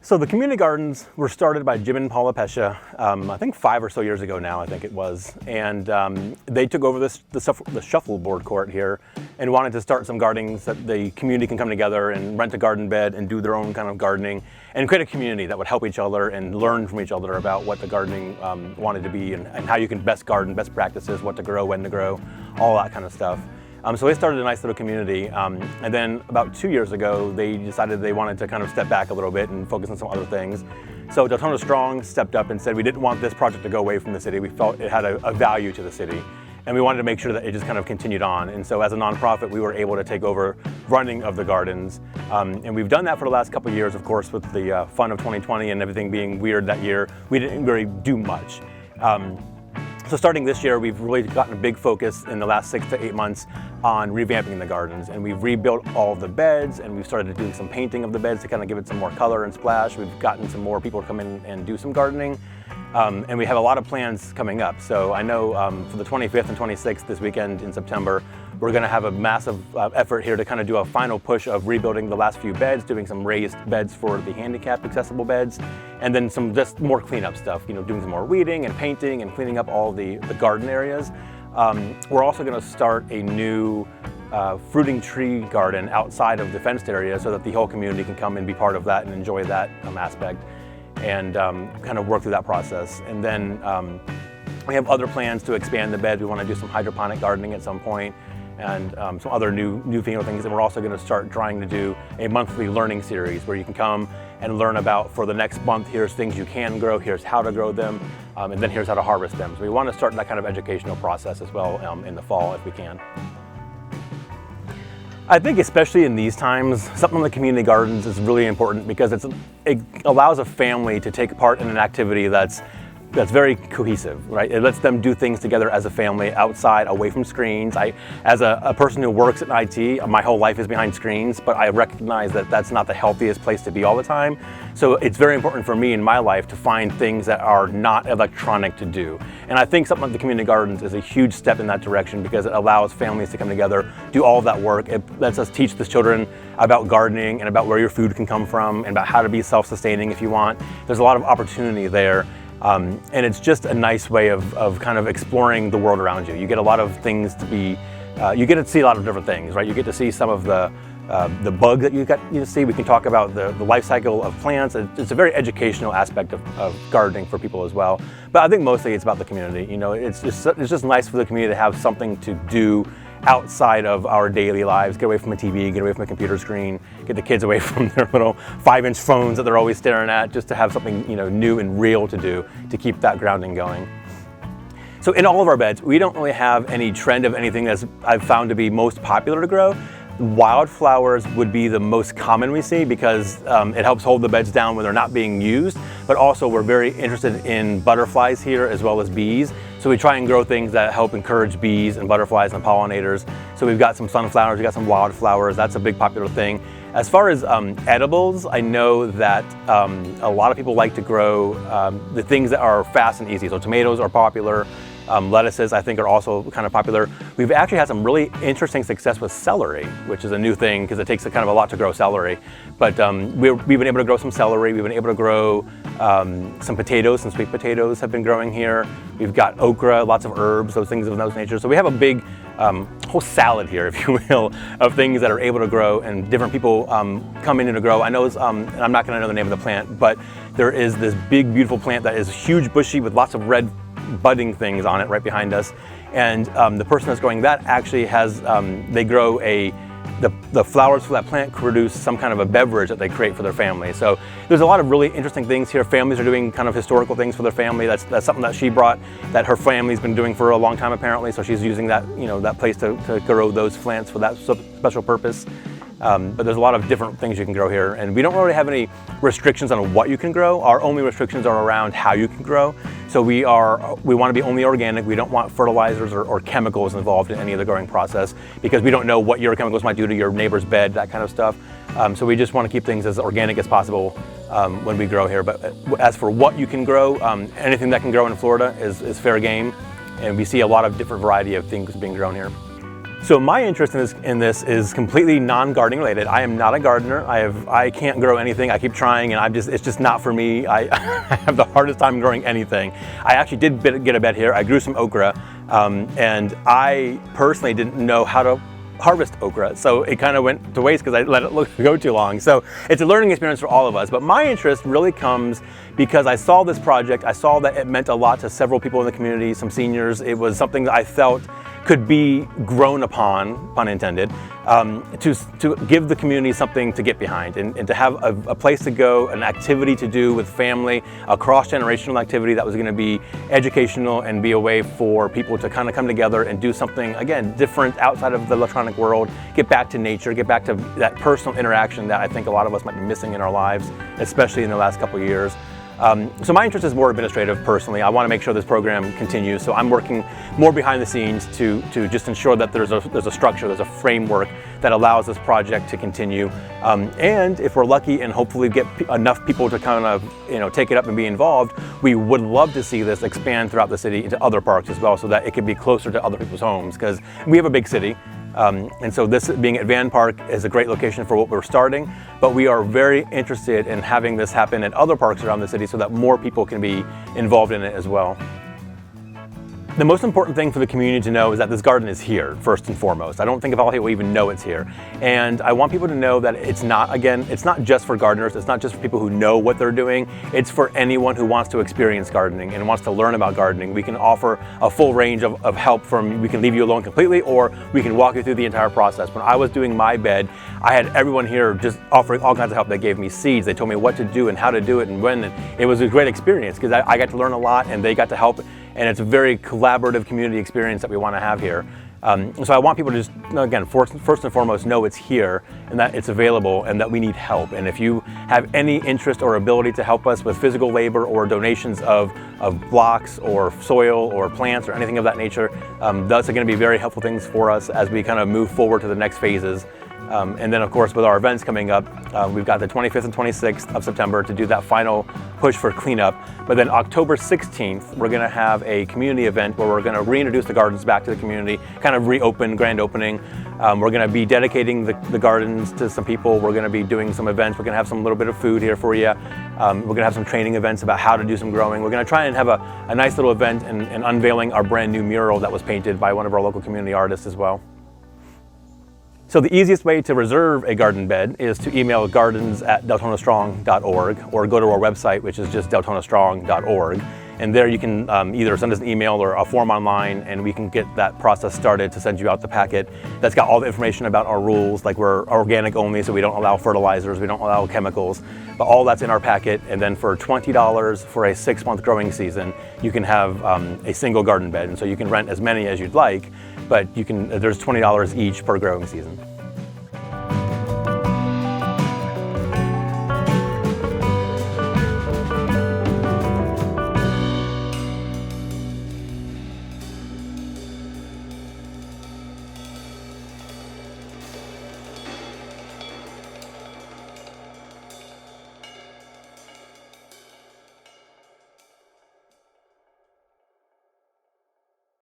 So the community gardens were started by Jim and Paula Pescia, I think 5 or so years ago now, I think it was. And they took over the shuffleboard court here and wanted to start some gardens that the community can come together and rent a garden bed and do their own kind of gardening and create a community that would help each other and learn from each other about what the gardening wanted to be and how you can best garden, best practices, what to grow, when to grow, all that kind of stuff. So they started a nice little community, and then about 2 years ago, they decided they wanted to kind of step back a little bit and focus on some other things. So Deltona Strong stepped up and said we didn't want this project to go away from the city. We felt it had a value to the city, and we wanted to make sure that it just kind of continued on. And so as a nonprofit, we were able to take over running of the gardens, and we've done that for the last couple of years, of course, with the fun of 2020 and everything being weird that year. We didn't really do much. So starting this year, we've really gotten a big focus in the last 6 to 8 months on revamping the gardens, and we've rebuilt all of the beds, and we've started doing some painting of the beds to kind of give it some more color and splash. We've gotten some more people to come in and do some gardening, and we have a lot of plans coming up. So I know for the 25th and 26th this weekend in September, we're going to have a massive effort here to kind of do a final push of rebuilding the last few beds, doing some raised beds for the handicapped accessible beds, and then some just more cleanup stuff, you know, doing some more weeding and painting and cleaning up all the garden areas. We're also going to start a new fruiting tree garden outside of the fenced area so that the whole community can come and be part of that and enjoy that aspect and kind of work through that process. And then we have other plans to expand the beds. We want to do some hydroponic gardening at some point, and some other newfangled things. And we're also going to start trying to do a monthly learning series where you can come and learn about, for the next month, here's things you can grow, here's how to grow them, and then here's how to harvest them. So we want to start that kind of educational process as well in the fall if we can. I think especially in these times, something like community gardens is really important because it allows a family to take part in an activity that's very cohesive, right? It lets them do things together as a family, outside, away from screens. As a person who works in IT, my whole life is behind screens, but I recognize that that's not the healthiest place to be all the time. So it's very important for me in my life to find things that are not electronic to do. And I think something like the community gardens is a huge step in that direction because it allows families to come together, do all of that work. It lets us teach the children about gardening and about where your food can come from and about how to be self-sustaining if you want. There's a lot of opportunity there. And it's just a nice way of kind of exploring the world around you. You get a lot of things to be, you get to see a lot of different things, right? You get to see some of the bugs that you get to see. We can talk about the life cycle of plants. It's a very educational aspect of gardening for people as well. But I think mostly it's about the community. You know, it's just nice for the community to have something to do outside of our daily lives, get away from a TV, get away from a computer screen, get the kids away from their little 5-inch phones that they're always staring at, just to have something, you know, new and real to do to keep that grounding going. So in all of our beds, we don't really have any trend of anything that I've found to be most popular to grow. Wildflowers would be the most common we see because it helps hold the beds down when they're not being used, but also we're very interested in butterflies here as well as bees. So we try and grow things that help encourage bees and butterflies and pollinators. So we've got some sunflowers, we've got some wildflowers, that's a big popular thing. As far as edibles, I know that a lot of people like to grow the things that are fast and easy. So tomatoes are popular. Lettuces, I think, are also kind of popular. We've actually had some really interesting success with celery, which is a new thing because it takes kind of a lot to grow celery. But we've been able to grow some celery. We've been able to grow some potatoes, some sweet potatoes have been growing here. We've got okra, lots of herbs, those things of those nature. So we have a big whole salad here, if you will, of things that are able to grow, and different people come in to grow. I know, and I'm not going to know the name of the plant, but there is this big, beautiful plant that is huge, bushy, with lots of red budding things on it right behind us. And the person that's growing that actually has, they grow the flowers for that plant produce some kind of a beverage that they create for their family. So there's a lot of really interesting things here. Families are doing kind of historical things for their family. That's something that she brought that her family's been doing for a long time apparently. So she's using that, you know, that place to grow those plants for that special purpose. But there's a lot of different things you can grow here, and we don't really have any restrictions on what you can grow. Our only restrictions are around how you can grow. So we want to be only organic. We don't want fertilizers or chemicals involved in any of the growing process because we don't know what your chemicals might do to your neighbor's bed, that kind of stuff. So we just want to keep things as organic as possible when we grow here. But as for what you can grow, anything that can grow in Florida is fair game, and we see a lot of different variety of things being grown here. So my interest in this is completely non-gardening related. I am not a gardener. I can't grow anything. I keep trying, and it's just not for me. I have the hardest time growing anything. I actually did get a bed here. I grew some okra, and I personally didn't know how to harvest okra, so it kind of went to waste because I let it go too long. So it's a learning experience for all of us, but my interest really comes because I saw this project. I saw that it meant a lot to several people in the community, some seniors. It was something that I felt could be grown upon, pun intended, to give the community something to get behind and to have a place to go, an activity to do with family, a cross-generational activity that was going to be educational and be a way for people to kind of come together and do something, again, different outside of the electronic world, get back to nature, get back to that personal interaction that I think a lot of us might be missing in our lives, especially in the last couple of years. So my interest is more administrative personally. I want to make sure this program continues, so I'm working more behind the scenes to just ensure that there's a structure, there's a framework that allows this project to continue. And if we're lucky and hopefully get enough people to kind of take it up and be involved, we would love to see this expand throughout the city into other parks as well, so that it could be closer to other people's homes, because we have a big city. And so this being at Vann Park is a great location for what we're starting, but we are very interested in having this happen at other parks around the city so that more people can be involved in it as well. The most important thing for the community to know is that this garden is here, first and foremost. I don't think a lot of people even know it's here. And I want people to know that it's not just for gardeners, it's not just for people who know what they're doing, it's for anyone who wants to experience gardening and wants to learn about gardening. We can offer a full range of help we can leave you alone completely, or we can walk you through the entire process. When I was doing my bed, I had everyone here just offering all kinds of help. They gave me seeds, they told me what to do and how to do it and when. And it was a great experience because I got to learn a lot and they got to help. And it's a very collaborative community experience that we want to have here. So I want people to just, again, first and foremost, know it's here and that it's available and that we need help. And if you have any interest or ability to help us with physical labor or donations of blocks or soil or plants or anything of that nature, those are going to be very helpful things for us as we kind of move forward to the next phases. And then, of course, with our events coming up, we've got the 25th and 26th of September to do that final push for cleanup. But then October 16th, we're going to have a community event where we're going to reintroduce the gardens back to the community, kind of reopen, grand opening. We're going to be dedicating the gardens to some people. We're going to be doing some events. We're going to have some little bit of food here for you. We're going to have some training events about how to do some growing. We're going to try and have a nice little event and unveiling our brand new mural that was painted by one of our local community artists as well. So the easiest way to reserve a garden bed is to email gardens@deltonastrong.org or go to our website, which is just deltonastrong.org. And there you can either send us an email or a form online, and we can get that process started to send you out the packet. That's got all the information about our rules, like we're organic only, so we don't allow fertilizers, we don't allow chemicals, but all that's in our packet. And then for $20 for a 6-month growing season, you can have a single garden bed. And so you can rent as many as you'd like, but there's $20 each per growing season.